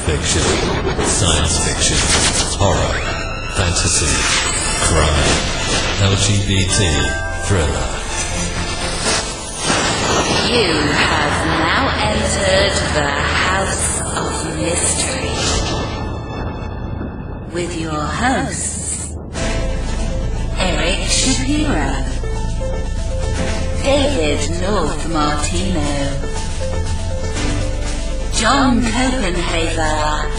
fiction, science fiction, horror, fantasy, crime, LGBT, thriller. You have now entered the House of Mystery with your hosts, Eric Shapiro, David North Martino, John Copenhaver,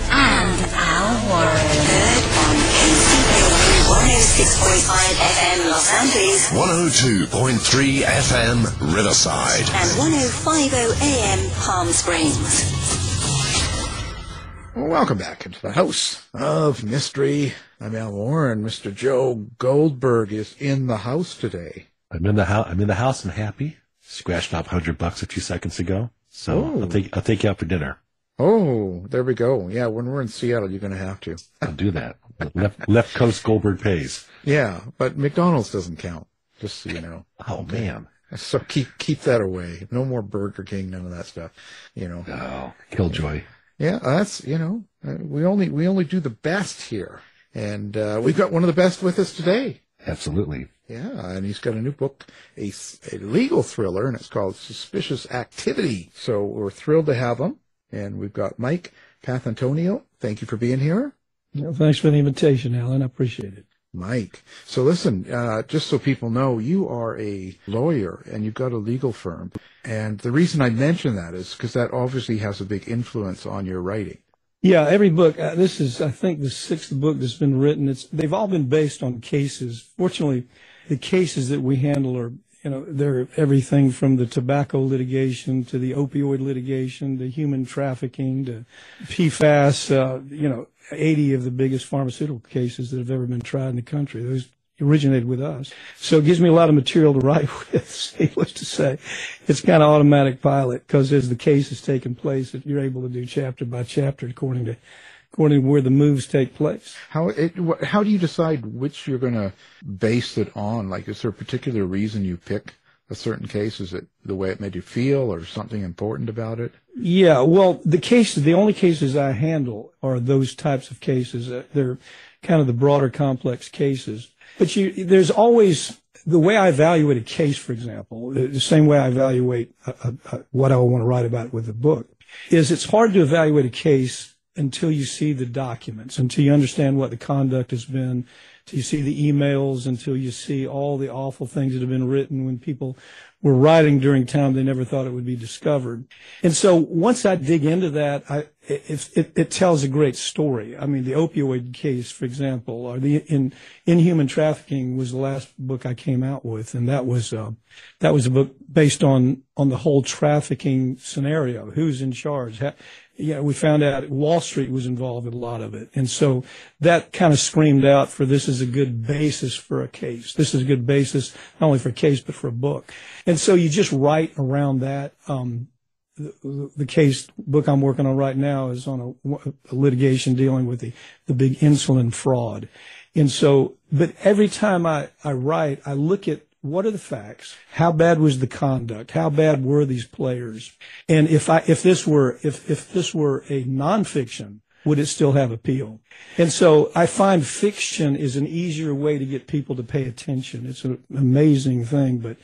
and Al Warren. Heard on KCPL 106.5 FM Los Angeles, 102.3 FM Riverside, and 105.0 AM Palm Springs. Welcome back into the House of Mystery. I'm Al Warren. Mr. Joe Goldberg is in the house today. I'm in the house and happy. Scratched off $100 a few seconds ago. So I'll take you out for dinner. Oh, there we go. Yeah, when we're in Seattle, you're going to have to. I'll do that. Left Coast Goldberg pays. Yeah, but McDonald's doesn't count, just so you know. Oh, man. So keep that away. No more Burger King, none of that stuff, you know. Oh, Killjoy. Yeah, that's, you know, we only do the best here. And we've got one of the best with us today. Absolutely. Yeah, and he's got a new book, a legal thriller, and it's called Suspicious Activity. So we're thrilled to have him. And we've got Mike Papantonio. Thank you for being here. Well, thanks for the invitation, Alan. I appreciate it. Mike. So listen, just so people know, you are a lawyer and you've got a legal firm. And the reason I mention that is because that obviously has a big influence on your writing. Yeah, every book, this is, I think, the sixth book that's been written. They've all been based on cases. Fortunately, the cases that we handle are, you know, they're everything from the tobacco litigation to the opioid litigation to human trafficking to PFAS, 80 of the biggest pharmaceutical cases that have ever been tried in the country. Those originated with us. So it gives me a lot of material to write with, needless to say. It's kind of automatic pilot because as the case is taking place, you're able to do chapter by chapter according to where the moves take place. How do you decide which you're going to base it on? Like, is there a particular reason you pick a certain case? Is it the way it made you feel or something important about it? Yeah, well, the only cases I handle are those types of cases. They're kind of the broader complex cases. But there's always, the way I evaluate a case, for example, the same way I evaluate what I want to write about with a book, is it's hard to evaluate a case until you see the documents, until you understand what the conduct has been, until you see the emails, until you see all the awful things that have been written when people were writing during time they never thought it would be discovered. And so once I dig into that, it tells a great story. I mean, the opioid case, for example, or the Inhuman Trafficking was the last book I came out with, and that was a book based on the whole trafficking scenario. Who's in charge? We found out Wall Street was involved in a lot of it. And so that kind of screamed out for this is a good basis for a case. This is a good basis not only for a case, but for a book. And so you just write around that. The case book I'm working on right now is on a litigation dealing with the big insulin fraud. And so, but every time I write, I look at what are the facts? How bad was the conduct? How bad were these players? And if this were a nonfiction, would it still have appeal? And so I find fiction is an easier way to get people to pay attention. It's an amazing thing, but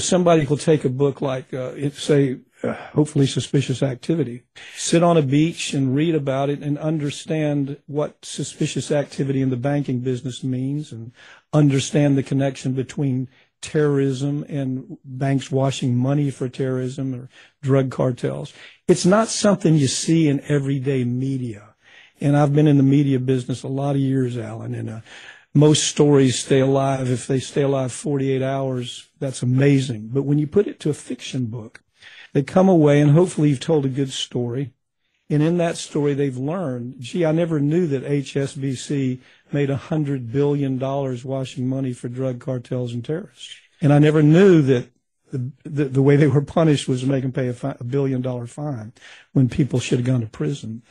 somebody will take a book like hopefully Suspicious Activity, sit on a beach and read about it and understand what suspicious activity in the banking business means and understand the connection between terrorism and banks washing money for terrorism or drug cartels. It's not something you see in everyday media. And I've been in the media business a lot of years, Alan, and most stories stay alive. If they stay alive 48 hours, that's amazing. But when you put it to a fiction book, they come away and hopefully you've told a good story. And in that story, they've learned, gee, I never knew that HSBC made $100 billion washing money for drug cartels and terrorists. And I never knew that the way they were punished was to make them pay a $1 billion fine when people should have gone to prison.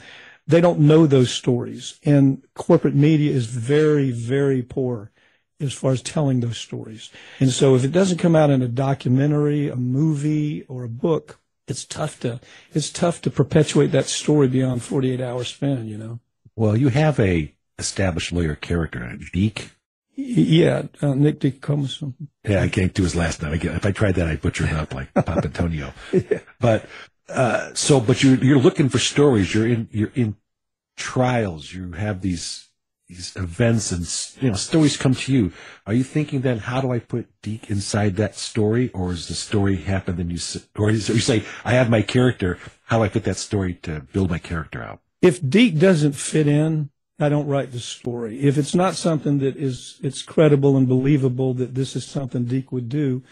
They don't know those stories. And corporate media is very, very poor as far as telling those stories. And so if it doesn't come out in a documentary, a movie, or a book, it's tough to perpetuate that story beyond 48-hour span, you know. Well, you have a established lawyer character, Deke. Yeah, Nick Deketomis. Yeah, I can't do his last name. If I tried that, I'd butcher it up like Papantonio. Yeah. But you're looking for stories. You're in trials. You have these events, and stories come to you. Are you thinking then, how do I put Deke inside that story, or is the story happen then you say, I have my character. How do I put that story to build my character out? If Deke doesn't fit in, I don't write the story. If it's not something that it's credible and believable that this is something Deke would do,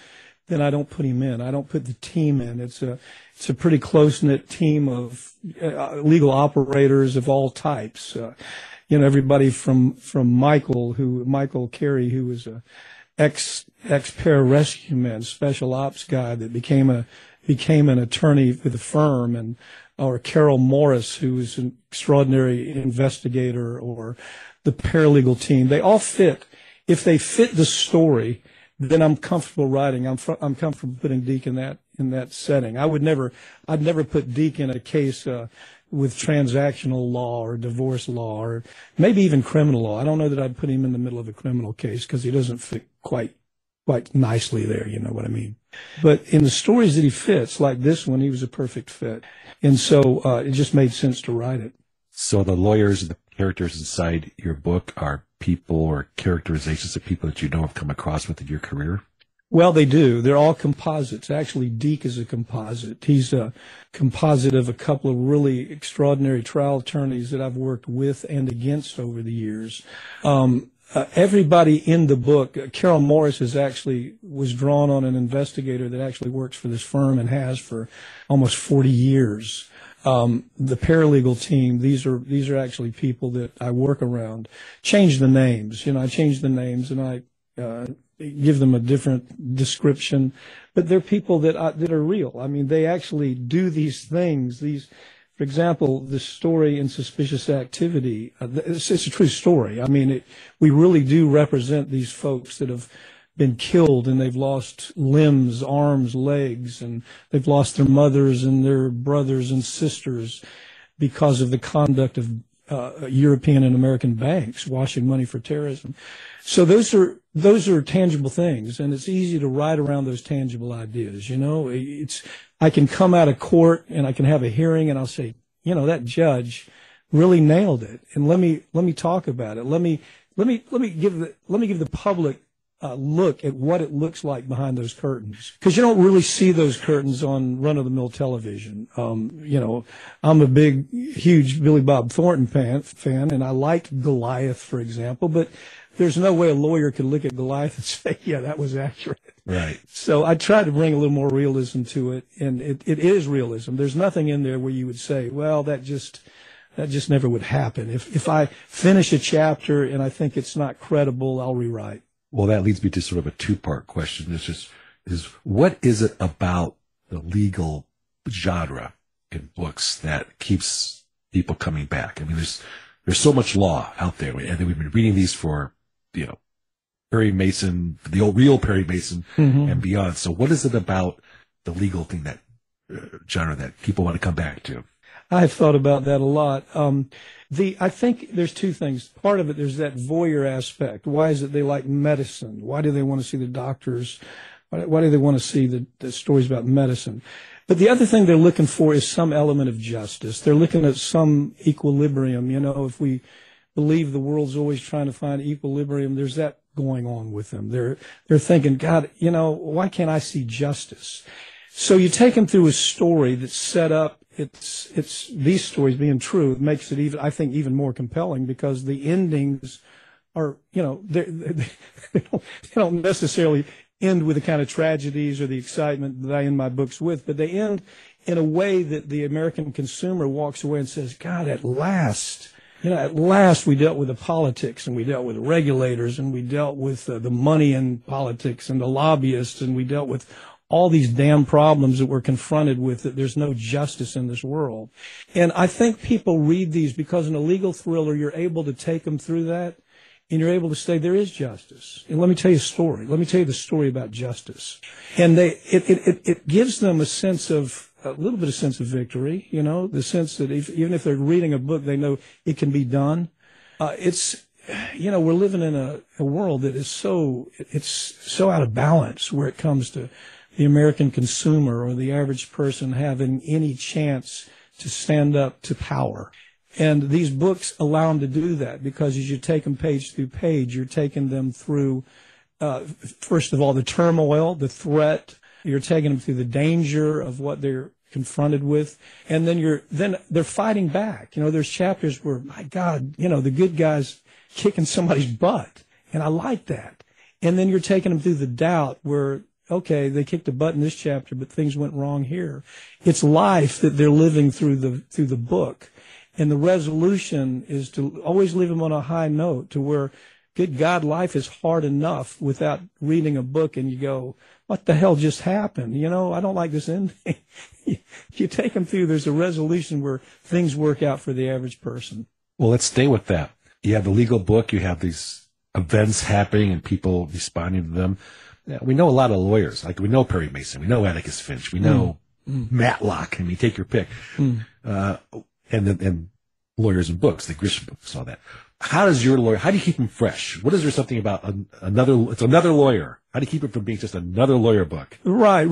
then I don't put him in. I don't put the team in. It's a pretty close-knit team of legal operators of all types. Everybody from Michael Carey, who was a ex-pararescue man, special ops guy that became an attorney for the firm, or Carol Morris, who was an extraordinary investigator, or the paralegal team. They all fit. If they fit the story, then I'm comfortable writing. I'm comfortable putting Deke in that setting. I'd never put Deke in a case with transactional law or divorce law, or maybe even criminal law. I don't know that I'd put him in the middle of a criminal case because he doesn't fit quite nicely there. You know what I mean? But in the stories that he fits, like this one, he was a perfect fit. And so it just made sense to write it. So the lawyers and the characters inside your book are people or characterizations of people that you know have come across within your career? Well, they do. They're all composites. Actually, Deke is a composite. He's a composite of a couple of really extraordinary trial attorneys that I've worked with and against over the years. Everybody in the book, Carol Morris was drawn on an investigator that actually works for this firm and has for almost 40 years. The paralegal team, these are actually people that I work around. Change the names. I change the names and I give them a different description, but they're people that are real. I mean, they actually do these things. For example, the story in Suspicious Activity, it's a true story. I mean, we really do represent these folks that have been killed and they've lost limbs, arms, legs, and they've lost their mothers and their brothers and sisters because of the conduct of European and American banks washing money for terrorism. So those are tangible things, and it's easy to write around those tangible ideas. I can come out of court and I can have a hearing and I'll say, that judge really nailed it, and let me talk about it. Let me give the public look at what it looks like behind those curtains, because you don't really see those curtains on run-of-the-mill television. I'm a big, huge Billy Bob Thornton fan, and I like Goliath, for example, but there's no way a lawyer could look at Goliath and say, yeah, that was accurate. Right. So I tried to bring a little more realism to it, and it is realism. There's nothing in there where you would say, well, that just never would happen. If I finish a chapter and I think it's not credible, I'll rewrite. Well, that leads me to sort of a two-part question. Is what is it about the legal genre in books that keeps people coming back? I mean, there's so much law out there, and we've been reading these for, Perry Mason, the old real Perry Mason, and beyond. So what is it about the legal thing, that genre, that people want to come back to? I've thought about that a lot. I think there's two things. Part of it, there's that voyeur aspect. Why is it they like medicine? Why do they want to see the doctors? Why do they want to see the stories about medicine? But the other thing they're looking for is some element of justice. They're looking at some equilibrium. If we believe the world's always trying to find equilibrium, there's that going on with them. They're thinking, God, why can't I see justice? So you take them through a story that's set up. It's these stories being true. It makes it even more compelling, because the endings are, they don't necessarily end with the kind of tragedies or the excitement that I end my books with, but they end in a way that the American consumer walks away and says, God, at last we dealt with the politics, and we dealt with the regulators, and we dealt with the money in politics and the lobbyists, and we dealt with all these damn problems that we're confronted with, that there's no justice in this world. And I think people read these because in a legal thriller, you're able to take them through that, and you're able to say there is justice. And let me tell you a story. Let me tell you the story about justice. And it gives them a sense of a little bit of sense of victory, the sense that even if they're reading a book, they know it can be done. We're living in a world that is it's so out of balance where it comes to the American consumer or the average person having any chance to stand up to power. And these books allow them to do that because as you take them page through page, you're taking them through, first of all, the turmoil, the threat. You're taking them through the danger of what they're confronted with. And then they're fighting back. There's chapters where, my God, the good guy's kicking somebody's butt. And I like that. And then you're taking them through the doubt where, okay, they kicked a butt in this chapter, but things went wrong here. It's life that they're living through the book. And the resolution is to always leave them on a high note to where, good God, life is hard enough without reading a book and you go, what the hell just happened? I don't like this ending. You take them through, there's a resolution where things work out for the average person. Well, let's stay with that. You have the legal book, you have these events happening and people responding to them. Yeah, we know a lot of lawyers. Like we know Perry Mason, we know Atticus Finch, we know Matlock. Take your pick. And lawyers and books, the Grisham books, all that. How do you keep them fresh? What is there something about it's another lawyer? How do you keep it from being just another lawyer book? Right.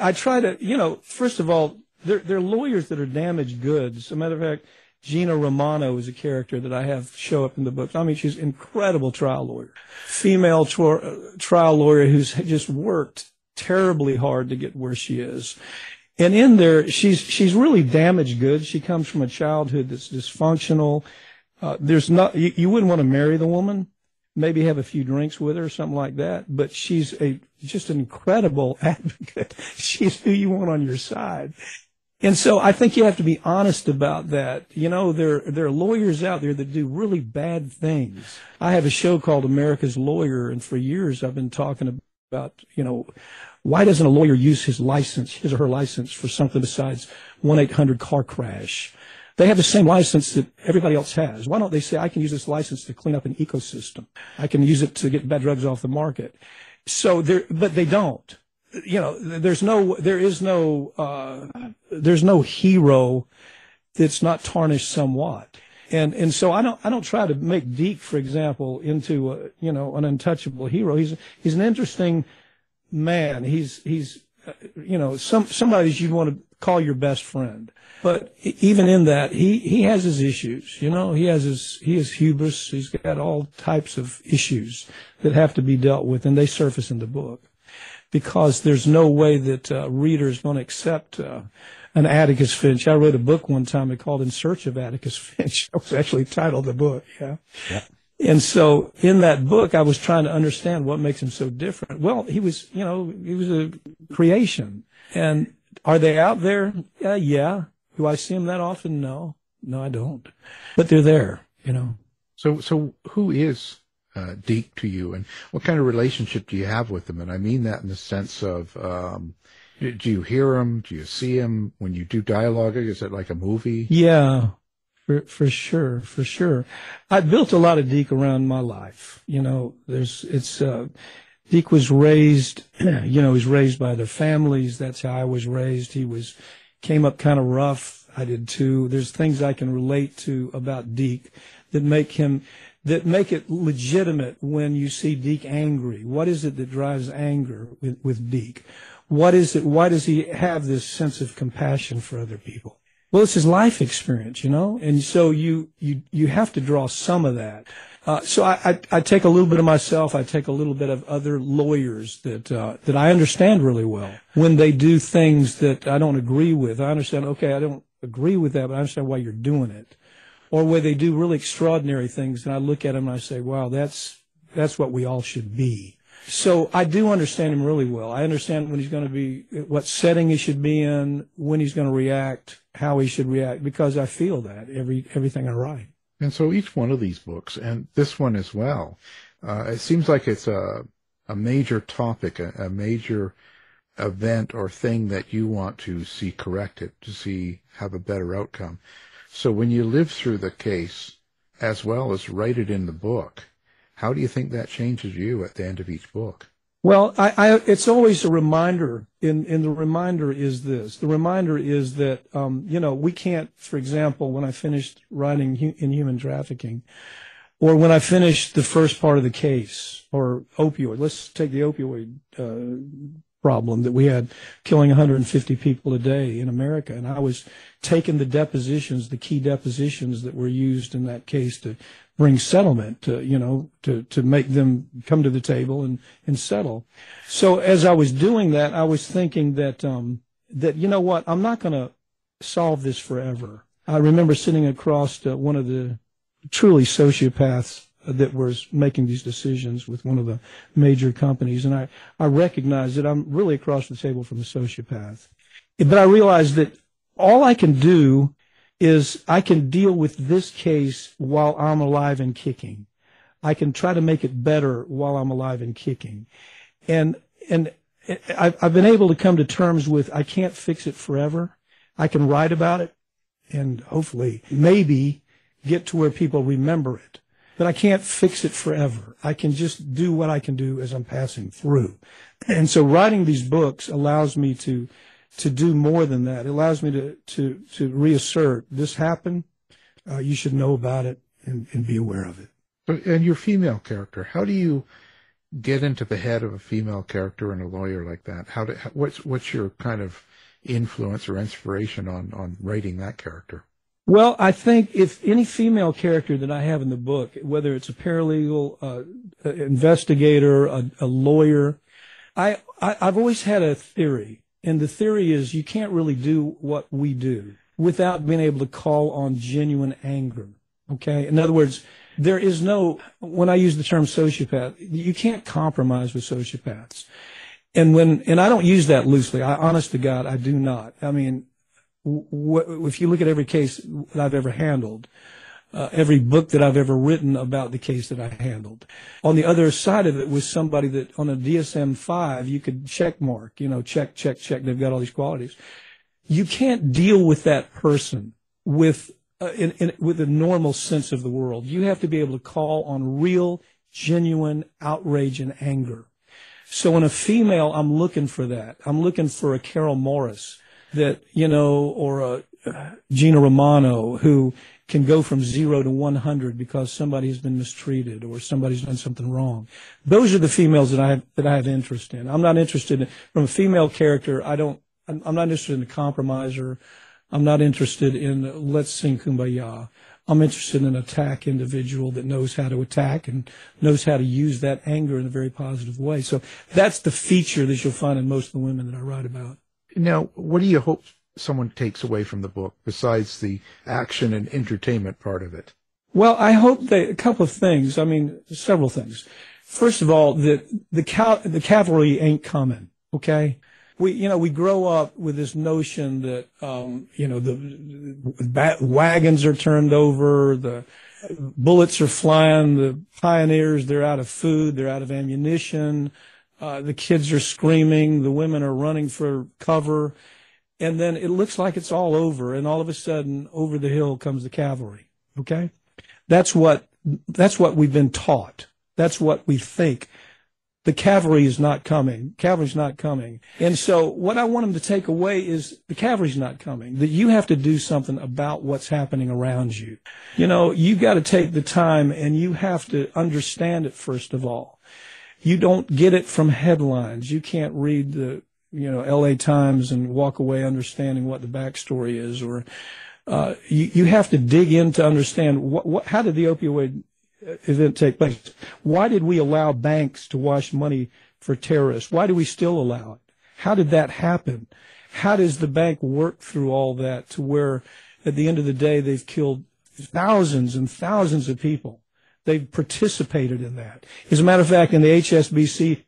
I try to, first of all, they're lawyers that are damaged goods. As a matter of fact, Gina Romano is a character that I have show up in the book. She's an incredible trial lawyer, female trial lawyer who's just worked terribly hard to get where she is. And in there, she's really damaged goods. She comes from a childhood that's dysfunctional. You wouldn't want to marry the woman, maybe have a few drinks with her or something like that, but she's just an incredible advocate. She's who you want on your side. And so I think you have to be honest about that. There are lawyers out there that do really bad things. I have a show called America's Lawyer, and for years I've been talking about, why doesn't a lawyer use his or her license for something besides 1-800 car crash? They have the same license that everybody else has. Why don't they say, I can use this license to clean up an ecosystem? I can use it to get bad drugs off the market. But they don't. There's no hero that's not tarnished somewhat. And so I don't try to make Deke, for example, into an untouchable hero. He's an interesting man. He's somebody you'd want to call your best friend. But even in that, he has his issues. He has hubris. He's got all types of issues that have to be dealt with, and they surface in the book because there's no way that readers going to accept an Atticus Finch. I wrote a book one time called In Search of Atticus Finch. That was actually titled the book. Yeah. And so in that book, I was trying to understand what makes him so different. Well, he was a creation. And are they out there? Yeah. Do I see them that often? No, I don't. But they're there, So who is Deke to you, and what kind of relationship do you have with him? And I mean that in the sense of, do you hear him? Do you see him when you do dialogue? Is it like a movie? Yeah. For sure. I built a lot of Deke around my life. Deke was raised, he was raised by their families. That's how I was raised. Came up kind of rough. I did too. There's things I can relate to about Deke that make it legitimate when you see Deke angry. What is it that drives anger with Deke? What is it? Why does he have this sense of compassion for other people? Well, it's his life experience, and so you have to draw some of that. So I take a little bit of myself. I take a little bit of other lawyers that I understand really well. When they do things that I don't agree with, I understand, okay, I don't agree with that, but I understand why you're doing it. Or where they do really extraordinary things, and I look at them and I say, wow, that's what we all should be. So I do understand him really well. I understand when he's going to be, what setting he should be in, when he's going to react, how he should react, because I feel that everything I write. And so each one of these books, and this one as well, it seems like it's a major topic, a major event or thing that you want to see corrected, to have a better outcome. So when you live through the case, as well as write it in the book, how do you think that changes you at the end of each book? Well, it's always a reminder, and the reminder is this. The reminder is that, we can't, for example, when I finished writing in human trafficking, or when I finished the first part of the case, or opioid, let's take the opioid problem that we had, killing 150 people a day in America, and I was taking the depositions, the key depositions that were used in that case to bring settlement, to make them come to the table and settle. So as I was doing that, I was thinking that you know what, I'm not going to solve this forever. I remember sitting across one of the truly sociopaths that was making these decisions with one of the major companies, and I recognized that I'm really across the table from a sociopath. But I realized that all I can do is I can deal with this case while I'm alive and kicking. I can try to make it better while I'm alive and kicking. And I've been able to come to terms with I can't fix it forever. I can write about it and hopefully maybe get to where people remember it. But I can't fix it forever. I can just do what I can do as I'm passing through. And so writing these books allows me to do more than that. It allows me to reassert this happened. You should know about it and be aware of it. And your female character, how do you get into the head of a female character and a lawyer like that? What's your kind of influence or inspiration on writing that character? Well, I think if any female character that I have in the book, whether it's a paralegal, investigator, a lawyer, I've always had a theory. And the theory is you can't really do what we do without being able to call on genuine anger. Okay? In other words, there is when I use the term sociopath, you can't compromise with sociopaths. And I don't use that loosely. Honest to God, I do not. I mean, if you look at every case that I've ever handled, every book that I've ever written about the case that I handled. On the other side of it was somebody that on a DSM-5 you could check mark, check, they've got all these qualities. You can't deal with that person with a normal sense of the world. You have to be able to call on real, genuine outrage and anger. So in a female, I'm looking for that. I'm looking for a Carol Morris that, or a Gina Romano who can go from 0 to 100 because somebody has been mistreated or somebody's done something wrong. Those are the females that I have interest in. I'm not interested from a female character. I'm not interested in a compromiser. I'm not interested in let's sing Kumbaya. I'm interested in an attack individual that knows how to attack and knows how to use that anger in a very positive way. So that's the feature that you'll find in most of the women that I write about. Now, what do you hope someone takes away from the book besides the action and entertainment part of it? Well, I hope a couple of things. I mean, several things. First of all, that the cavalry ain't coming. Okay. We grow up with this notion that, the wagons are turned over, the bullets are flying, the pioneers, they're out of food, they're out of ammunition, the kids are screaming, the women are running for cover. And then it looks like it's all over, and all of a sudden, over the hill comes the cavalry. Okay, that's what we've been taught. That's what we think. The cavalry is not coming. Cavalry's not coming. And so, what I want them to take away is the cavalry's not coming. That you have to do something about what's happening around you. You got to take the time, and you have to understand it first of all. You don't get it from headlines. You can't read the LA Times and walk away understanding what the backstory is, or you have to dig in to understand how did the opioid event take place? Why did we allow banks to wash money for terrorists? Why do we still allow it? How did that happen? How does the bank work through all that to where at the end of the day they've killed thousands and thousands of people? They've participated in that. As a matter of fact, in the HSBC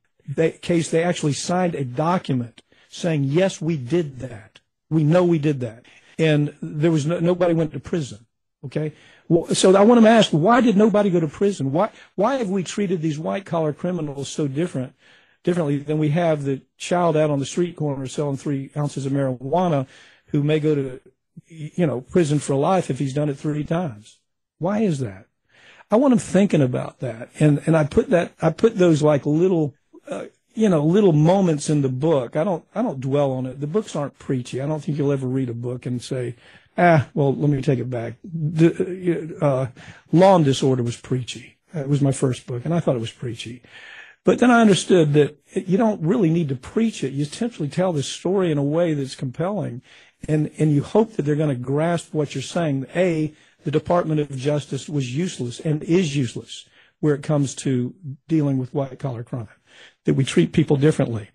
case, they actually signed a document saying, yes, we did that. We know we did that. And there was nobody went to prison. Okay. Well, so I want to ask, why did nobody go to prison? Why have we treated these white collar criminals so differently than we have the child out on the street corner selling 3 ounces of marijuana who may go to, prison for life if he's done it 3 times? Why is that? I want them thinking about that. And I put those like little, little moments in the book. I don't dwell on it. The books aren't preachy. I don't think you'll ever read a book and say, well, let me take it back. Law and Disorder was preachy. It was my first book, and I thought it was preachy. But then I understood that you don't really need to preach it. You simply tell the story in a way that's compelling, and you hope that they're going to grasp what you're saying. The Department of Justice was useless and is useless where it comes to dealing with white-collar crime, that we treat people differently.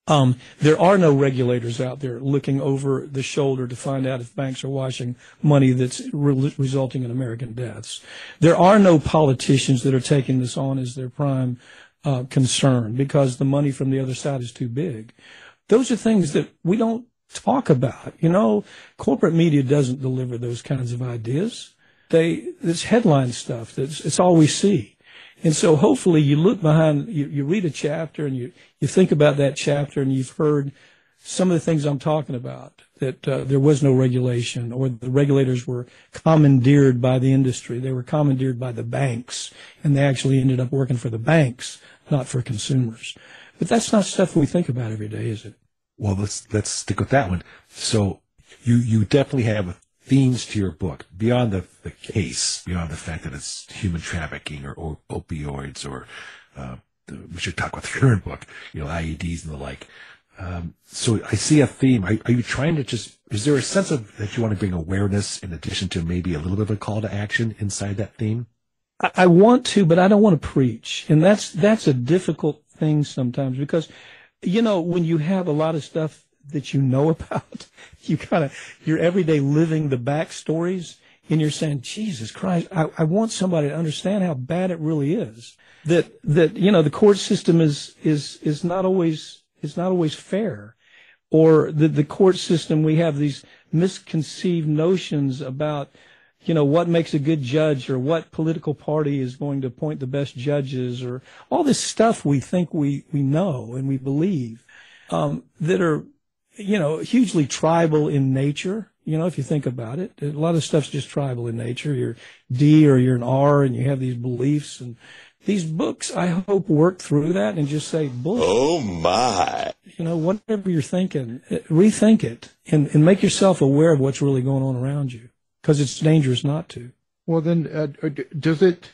There are no regulators out there looking over the shoulder to find out if banks are washing money that's resulting in American deaths. There are no politicians that are taking this on as their prime concern because the money from the other side is too big. Those are things that we don't talk about. Corporate media doesn't deliver those kinds of ideas. It's headline stuff. It's all we see. And so hopefully you look behind, you read a chapter and you think about that chapter and you've heard some of the things I'm talking about, that there was no regulation or the regulators were commandeered by the industry. They were commandeered by the banks, and they actually ended up working for the banks, not for consumers. But that's not stuff we think about every day, is it? Well, let's stick with that one. So you definitely have themes to your book beyond the case, beyond the fact that it's human trafficking or opioids or we should talk about the current book, IEDs and the like. So I see a theme. Are you trying to is there a sense of that you want to bring awareness in addition to maybe a little bit of a call to action inside that theme? I want to, but I don't want to preach. And that's a difficult thing sometimes because, when you have a lot of stuff that you know about, you're every day living the backstories, and you're saying, Jesus Christ, I want somebody to understand how bad it really is. That the court system is not always fair, or the court system, we have these misconceived notions about what makes a good judge or what political party is going to appoint the best judges, or all this stuff we think we know and we believe that are hugely tribal in nature. If you think about it, a lot of stuff's just tribal in nature. You're D or you're an R and you have these beliefs, and these books, I hope, work through that and just say, bullshit. Oh my. Whatever you're thinking, rethink it and make yourself aware of what's really going on around you, because it's dangerous not to. Well, then, does it,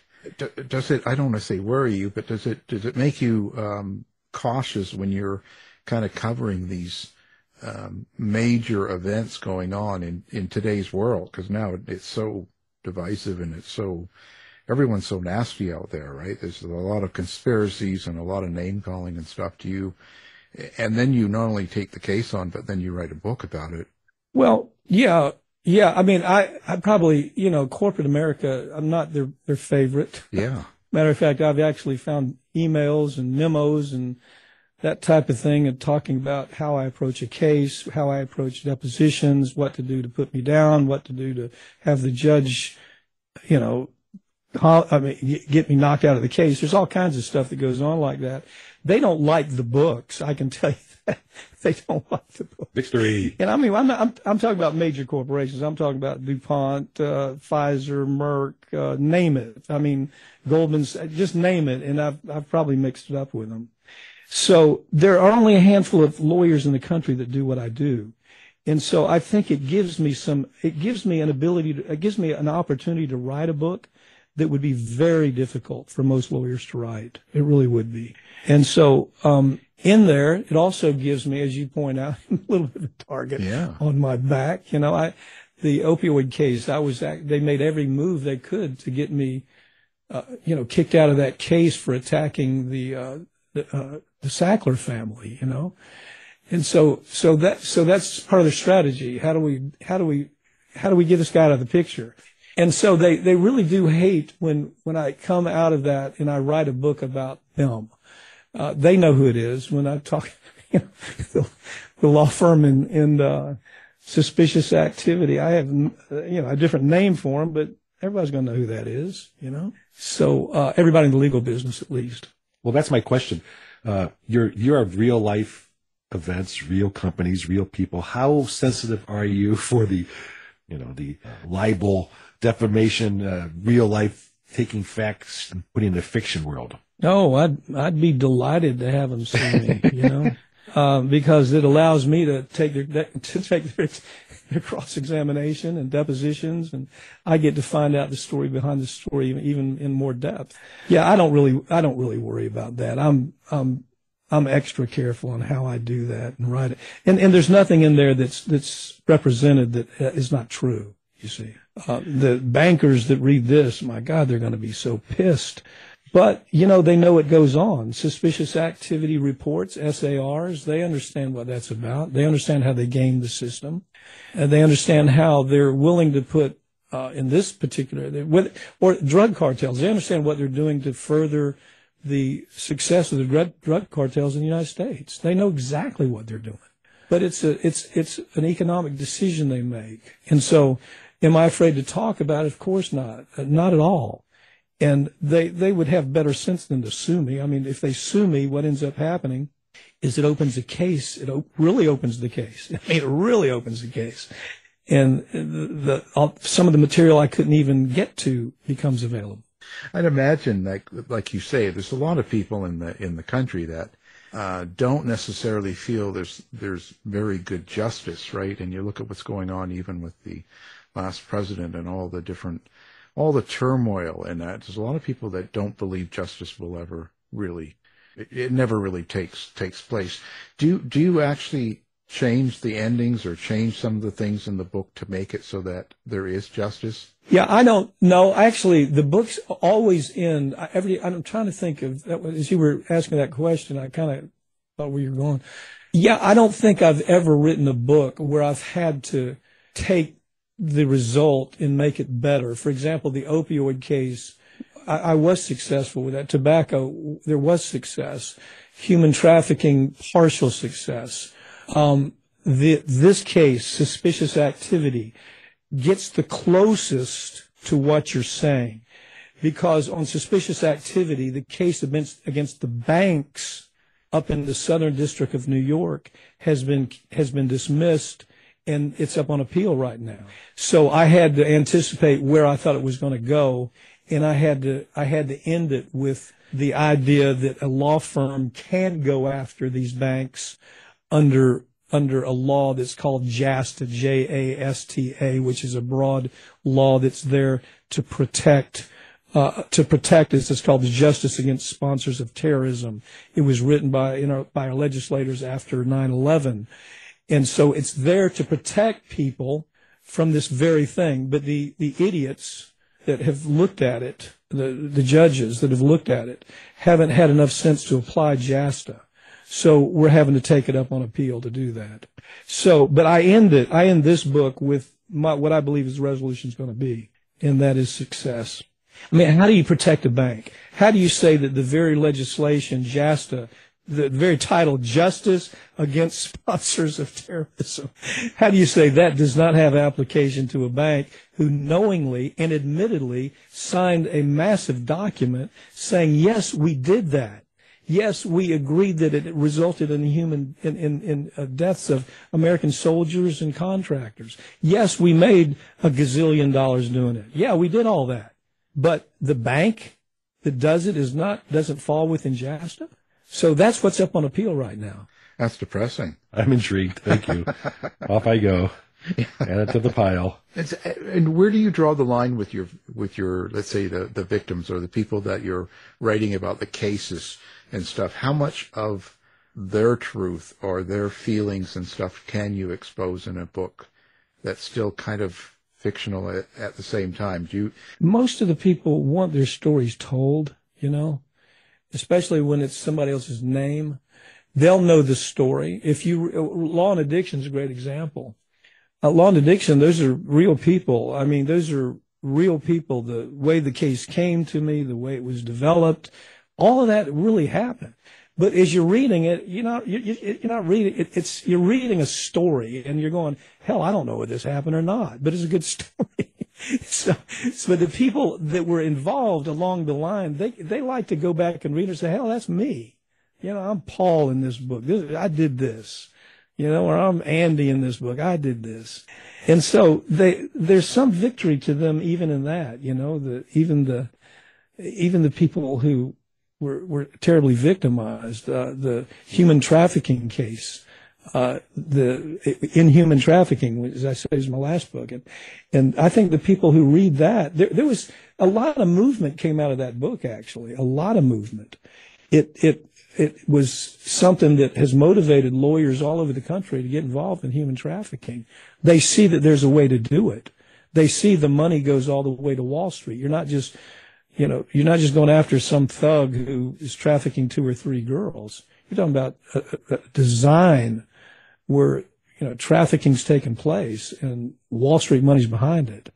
I don't want to say worry you, but does it make you cautious when you're kind of covering these major events going on in today's world? Because now it's so divisive and everyone's so nasty out there, right? There's a lot of conspiracies and a lot of name calling and stuff to you. And then you not only take the case on, but then you write a book about it. Well, yeah. I mean, I probably, corporate America, I'm not their favorite. Yeah. Matter of fact, I've actually found emails and memos and that type of thing, and talking about how I approach a case, how I approach depositions, what to do to put me down, what to do to have the judge, get me knocked out of the case. There's all kinds of stuff that goes on like that. They don't like the books. I can tell you that. They don't like the books. Victory. And I mean, I'm talking about major corporations. I'm talking about DuPont, Pfizer, Merck, name it. I mean, Goldman's, just name it. And I've probably mixed it up with them. So there are only a handful of lawyers in the country that do what I do. And so I think it gives me an opportunity to write a book that would be very difficult for most lawyers to write. It really would be. And so, in there, it also gives me, as you point out, a little bit of a target on my back. The opioid case, they made every move they could to get me, kicked out of that case for attacking the Sackler family, And so that's part of their strategy. How do we get this guy out of the picture? And so they really do hate when I come out of that and I write a book about them. They know who it is. When I talk, the law firm in suspicious activity, I have, a different name for them, but everybody's going to know who that is, So, everybody in the legal business, at least. Well, that's my question. You're of real life events, real companies, real people. How sensitive are you for the libel, defamation, real life taking facts and putting in the fiction world? Oh, I'd be delighted to have them sue me, because it allows me to take their cross-examination and depositions, and I get to find out the story behind the story even in more depth. Yeah, I don't really worry about that. I'm extra careful on how I do that and write it, and there's nothing in there that's represented that is not true. You see, the bankers that read this, my God, they're going to be so pissed. But, they know it goes on. Suspicious activity reports, SARs, they understand what that's about. They understand how they game the system. And they understand how they're willing to put, in this particular, or drug cartels, they understand what they're doing to further the success of the drug cartels in the United States. They know exactly what they're doing. But it's an economic decision they make. And so, am I afraid to talk about it? Of course not. Not at all. And they would have better sense than to sue me. I mean, if they sue me, what ends up happening is it opens a case. It really opens the case. I mean, it really opens the case. And some of the material I couldn't even get to becomes available. I'd imagine, like you say, there's a lot of people in the country that don't necessarily feel there's very good justice, right? And you look at what's going on even with the last president and all the turmoil in that. There's a lot of people that don't believe justice will ever really, it never really takes place. Do you actually change the endings or change some of the things in the book to make it so that there is justice? Yeah, I don't know. Actually, the books always end. I'm trying to think of that. As you were asking that question, I kind of thought where you're going. Yeah, I don't think I've ever written a book where I've had to take the result and make it better. For example, the opioid case, I was successful with that. Tobacco, there was success. Human trafficking, partial success. This case, suspicious activity, gets the closest to what you're saying. Because on suspicious activity, the case against the banks up in the Southern District of New York has been dismissed, and it's up on appeal right now. So I had to anticipate where I thought it was going to go, and I had to end it with the idea that a law firm can go after these banks under a law that's called JASTA, J-A-S-T-A, which is a broad law that's there to protect, as it's called, the Justice Against Sponsors of Terrorism. It was written by our legislators after 9/11. And so it's there to protect people from this very thing. But the idiots that have looked at it, the judges that have looked at it, haven't had enough sense to apply JASTA. So we're having to take it up on appeal to do that. So, but I end this book with what I believe his resolution is going to be, and that is success. I mean, how do you protect a bank? How do you say that the very legislation, JASTA, the very title, Justice Against Sponsors of Terrorism, how do you say that does not have application to a bank who knowingly and admittedly signed a massive document saying, yes, we did that. Yes, we agreed that it resulted in deaths of American soldiers and contractors. Yes, we made $1 gazillion doing it. Yeah, we did all that. But the bank that does it doesn't fall within JASTA. So that's what's up on appeal right now. That's depressing. I'm intrigued. Thank you. Off I go. Add it to the pile. And where do you draw the line with your let's say the victims or the people that you're writing about, the cases and stuff? How much of their truth or their feelings and stuff can you expose in a book that's still kind of fictional at the same time? Most of the people want their stories told, especially when it's somebody else's name. They'll know the story. Law and Addiction is a great example. Law and Addiction, those are real people. I mean, those are real people. The way the case came to me, the way it was developed, all of that really happened. But as you're reading it, you're not reading it. You're reading a story, and you're going, hell, I don't know whether this happened or not, but it's a good story. So the people that were involved along the line, they like to go back and read and say, hell, that's me. I'm Paul in this book. I did this. Or I'm Andy in this book. I did this. And so there's some victory to them even in that, even even the people who were terribly victimized, the human trafficking case, the inhuman trafficking, as I say, is my last book. And I think the people who read that, there was a lot of movement came out of that book, actually, a lot of movement. It was something that has motivated lawyers all over the country to get involved in human trafficking. They see that there's a way to do it. They see the money goes all the way to Wall Street. You're not just going after some thug who is trafficking 2 or 3 girls. You're talking about a design where, trafficking's taking place and Wall Street money's behind it.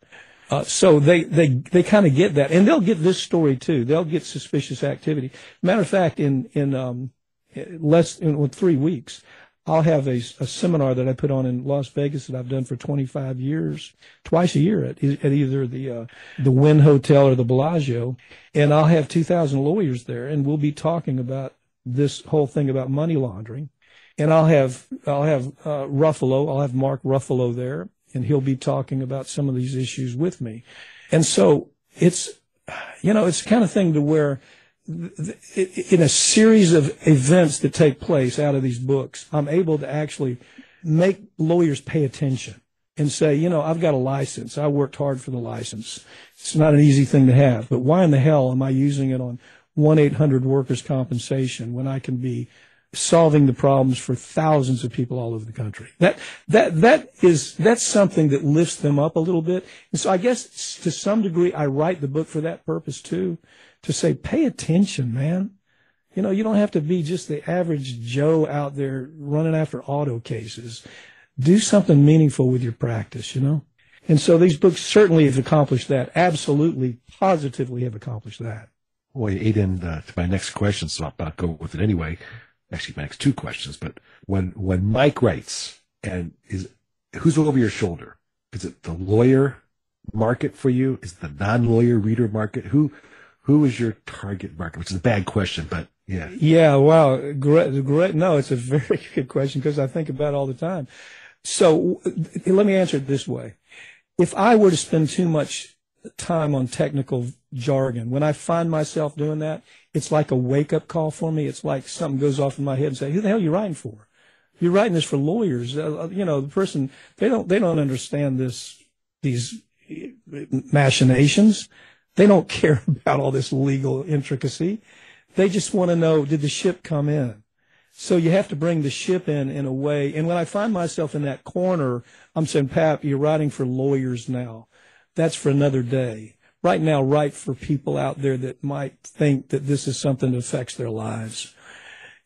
So they kind of get that, and they'll get this story too. They'll get suspicious activity. Matter of fact, in 3 weeks, I'll have a seminar that I put on in Las Vegas that I've done for 25 years, twice a year at either the Wynn Hotel or the Bellagio, and I'll have 2,000 lawyers there, and we'll be talking about this whole thing about money laundering. And I'll have Ruffalo. I'll have Mark Ruffalo there, and he'll be talking about some of these issues with me. And so it's the kind of thing to where in a series of events that take place out of these books, I'm able to actually make lawyers pay attention and say, I've got a license. I worked hard for the license. It's not an easy thing to have, but why in the hell am I using it on 1-800 workers' compensation when I can be solving the problems for thousands of people all over the country? That's something that lifts them up a little bit. And so I guess to some degree I write the book for that purpose too, to say, pay attention, man. You don't have to be just the average Joe out there running after auto cases. Do something meaningful with your practice, And so these books certainly have accomplished that. Absolutely, positively have accomplished that. Well, you ate into my next question, so I'll go with it anyway. Actually, my next 2 questions. But when Mike writes, who's over your shoulder? Is it the lawyer market for you? Is it the non-lawyer reader market? Who is your target market? Which is a bad question, but yeah. Yeah, wow. Great. No, it's a very good question because I think about it all the time. So let me answer it this way. If I were to spend too much time on technical jargon, when I find myself doing that, it's like a wake-up call for me. It's like something goes off in my head and say, who the hell are you writing for? You're writing this for lawyers. The person, they don't understand these machinations. They don't care about all this legal intricacy. They just want to know, did the ship come in? So you have to bring the ship in a way. And when I find myself in that corner, I'm saying, Pap, you're writing for lawyers now. That's for another day. Right now, write for people out there that might think that this is something that affects their lives.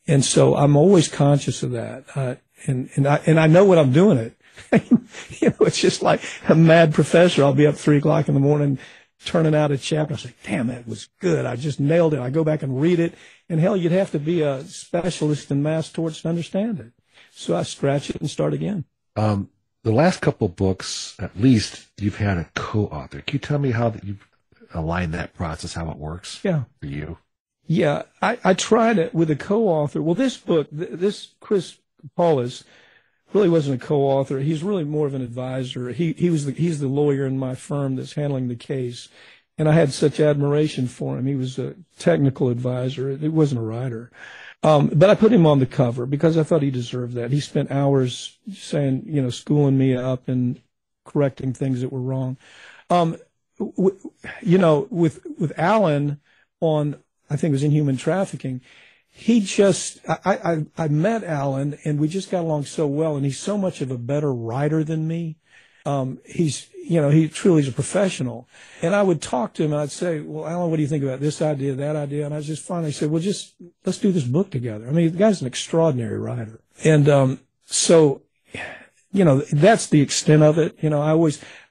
And so I'm always conscious of that. And I know what I'm doing it. It's just like a mad professor. I'll be up 3 o'clock in the morning turning out a chapter. I say, damn, that was good. I just nailed it. I go back and read it. And hell, you'd have to be a specialist in mass torts to understand it. So I scratch it and start again. The last couple of books, at least, you've had a co-author. Can you tell me how you've aligned that process, how it works for you? Yeah, I tried it with a co-author. Well, this book, this Chris Paulus really wasn't a co-author. He's really more of an advisor. He's the lawyer in my firm that's handling the case. And I had such admiration for him. He was a technical advisor. He wasn't a writer. But I put him on the cover because I thought he deserved that. He spent hours saying, schooling me up and correcting things that were wrong. With Alan on, I think it was Inhuman Trafficking, I met Alan and we just got along so well, and he's so much of a better writer than me. He truly is a professional. And I would talk to him and I'd say, well, Alan, what do you think about this idea, that idea? And I just finally said, well, let's do this book together. I mean, the guy's an extraordinary writer. And, that's the extent of it.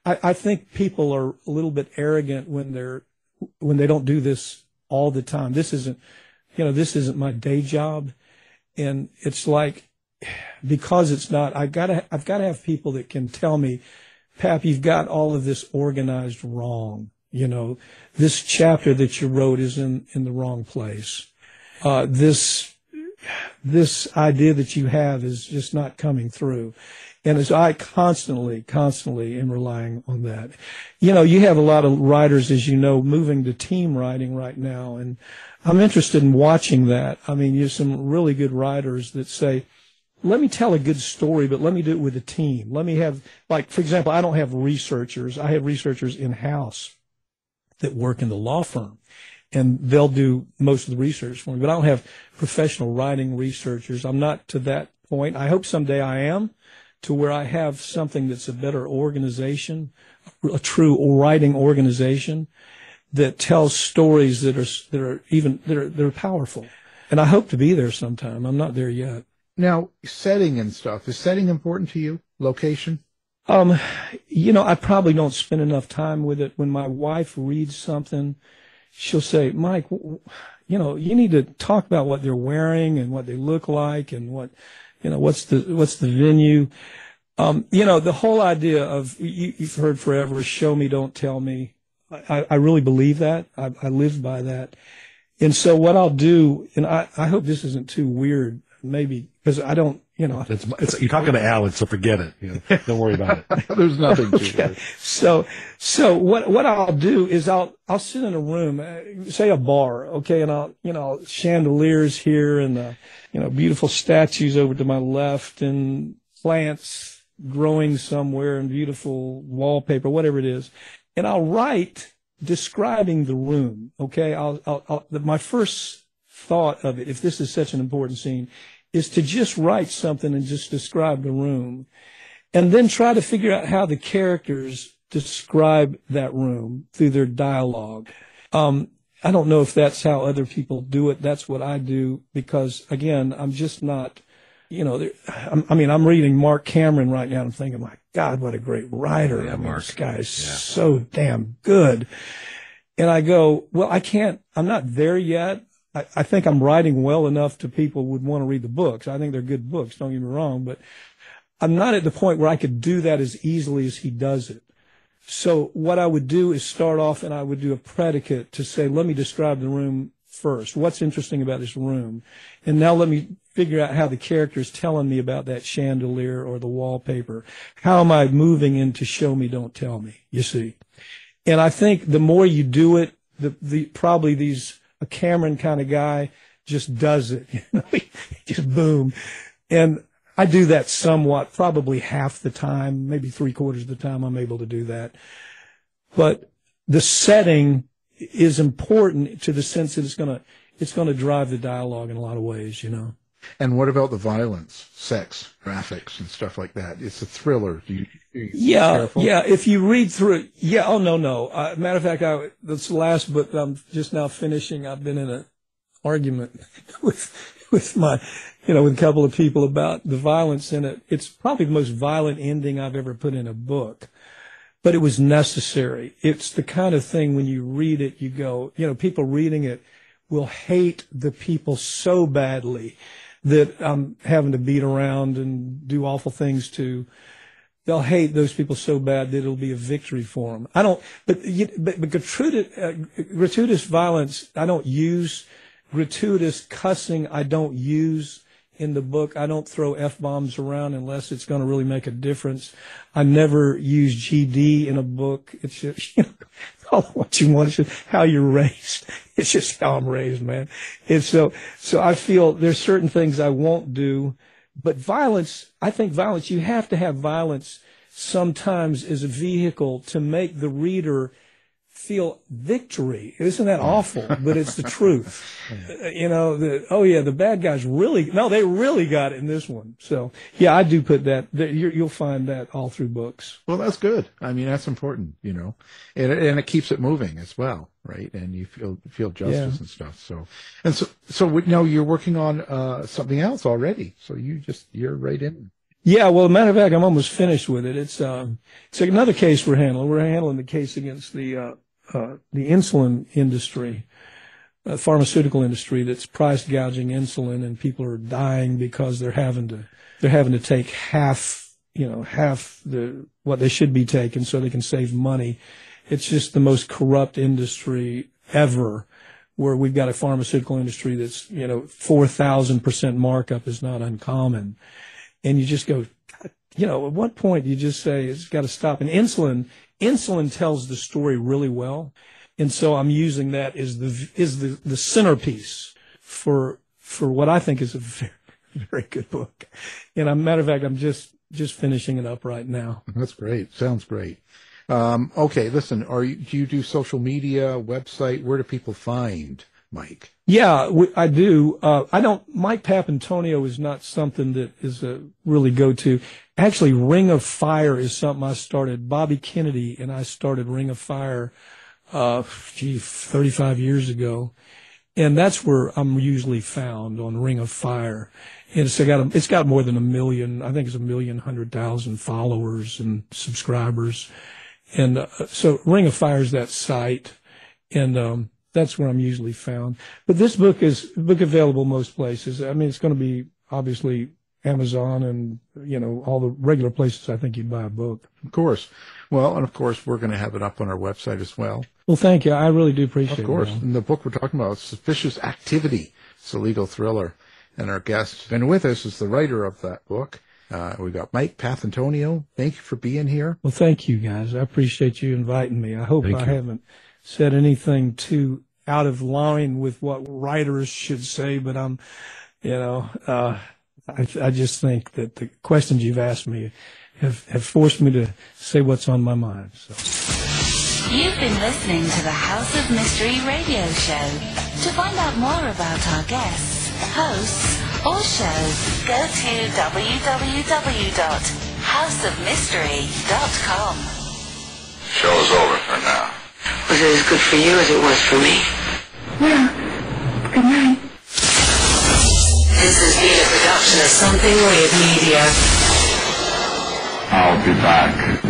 I think people are a little bit arrogant when they don't do this all the time. This isn't my day job. And it's like, because it's not, I've got to have people that can tell me, Pap, you've got all of this organized wrong. This chapter that you wrote is in the wrong place. This this idea that you have is just not coming through. And as I constantly am relying on that. You know, you have a lot of writers, as you know, moving to team writing right now, and I'm interested in watching that. I mean, there's some really good writers that say, let me tell a good story, but let me do it with a team. Let me have, like, for example, I don't have researchers. I have researchers in-house that work in the law firm, and they'll do most of the research for me. But I don't have professional writing researchers. I'm not to that point. I hope someday I am, to where I have something that's a better organization, a true writing organization that tells stories that are powerful. And I hope to be there sometime. I'm not there yet. Now, setting and stuff, is setting important to you? Location? You know, I probably don't spend enough time with it. When my wife reads something, she'll say, Mike, you know, you need to talk about what they're wearing and what they look like and what, you know, what's the venue. You know, the whole idea of, you've heard forever, show me, don't tell me. I really believe that. I live by that. And so what I'll do, and I hope this isn't too weird, maybe, because I don't, you know. You're talking to Alan, so forget it. You know, don't worry about it. There's nothing to it. So what I'll do is I'll sit in a room, say a bar, okay, and I'll, you know, chandeliers here and, you know, beautiful statues over to my left and plants growing somewhere and beautiful wallpaper, whatever it is. And I'll write describing the room, okay? My first thought of it, if this is such an important scene, is to just write something and just describe the room, and then try to figure out how the characters describe that room through their dialogue. I don't know if that's how other people do it. That's what I do, because, again, I'm just not, you know, I'm reading Mark Cameron right now, and I'm thinking, my God, what a great writer. Yeah, Mark. This guy is so damn good. And I go, well, I'm not there yet. I think I'm writing well enough to people would want to read the books. I think they're good books, don't get me wrong, but I'm not at the point where I could do that as easily as he does it. So what I would do is start off, and I would do a predicate to say, let me describe the room first. What's interesting about this room? And now let me figure out how the character is telling me about that chandelier or the wallpaper. How am I moving into show me, don't tell me, you see? And I think the more you do it, a Cameron kind of guy just does it, you know, just boom. And I do that somewhat, probably half the time, maybe 3/4 of the time I'm able to do that. But the setting is important to the sense that it's going to drive the dialogue in a lot of ways, you know. And what about the violence, sex, graphics, and stuff like that? It's a thriller. Yeah. If you read through it, oh no. Matter of fact, that's the last book that I'm just now finishing. I've been in an argument with my, you know, with a couple of people about the violence in it. It's probably the most violent ending I've ever put in a book, but it was necessary. It's the kind of thing when you read it, you go, you know, people reading it will hate the people so badly that I'm having to beat around and do awful things to. They'll hate those people so bad that it'll be a victory for them. But gratuitous violence, I don't use. Gratuitous cussing, I don't use in the book. I don't throw F-bombs around unless it's going to really make a difference. I never use GD in a book. It's just, you know, what you want. It's just how you're raised. It's just how I'm raised, man. And so I feel there's certain things I won't do, but violence, I think violence, you have to have violence sometimes as a vehicle to make the reader feel victory. Isn't that awful? But it's the truth. You know, the bad guys they really got it in this one. So, yeah, I do put that. You'll find that all through books. Well, that's good. I mean, that's important, you know, and it keeps it moving as well, right? And you feel justice and stuff. So now you're working on something else already. So you're right in. Yeah, well, as a matter of fact, I'm almost finished with it. It's another case we're handling. We're handling the case against the insulin industry, pharmaceutical industry that's price gouging insulin, and people are dying because they're having to take half what they should be taking so they can save money. It's just the most corrupt industry ever, where we've got a pharmaceutical industry that's, 4,000% markup is not uncommon. And you just go, at what point do you just say it's got to stop? And insulin tells the story really well. And so I'm using that as the centerpiece for what I think is a very, very good book. And a matter of fact, I'm just finishing it up right now. That's great. Sounds great. Okay, listen, do you do social media, website? Where do people find Mike? Yeah, I do. Mike Papantonio is not something that is a really go-to. Actually, Ring of Fire is something I started. Bobby Kennedy and I started Ring of Fire, 35 years ago. And that's where I'm usually found, on Ring of Fire. And it's got more than 1 million, I think it's 1,100,000 followers and subscribers. And so Ring of Fire is that site, and that's where I'm usually found. But this book is available most places. I mean, it's going to be obviously Amazon and, all the regular places I think you'd buy a book. Of course. Well, and of course, we're going to have it up on our website as well. Well, thank you. I really do appreciate it. Of course. And the book we're talking about is Suspicious Activity. It's a legal thriller. And our guest, and with us, is the writer of that book. We've got Mike Papantonio. Thank you for being here. Well, thank you, guys. I appreciate you inviting me. I hope I haven't said anything too out of line with what writers should say, but I just think that the questions you've asked me have forced me to say what's on my mind. So. You've been listening to the House of Mystery radio show. To find out more about our guests, hosts, or shows, go to www.houseofmystery.com. Show's over for now. Was it as good for you as it was for me? Well, good night. This has been a production of Something Weird Media. I'll be back.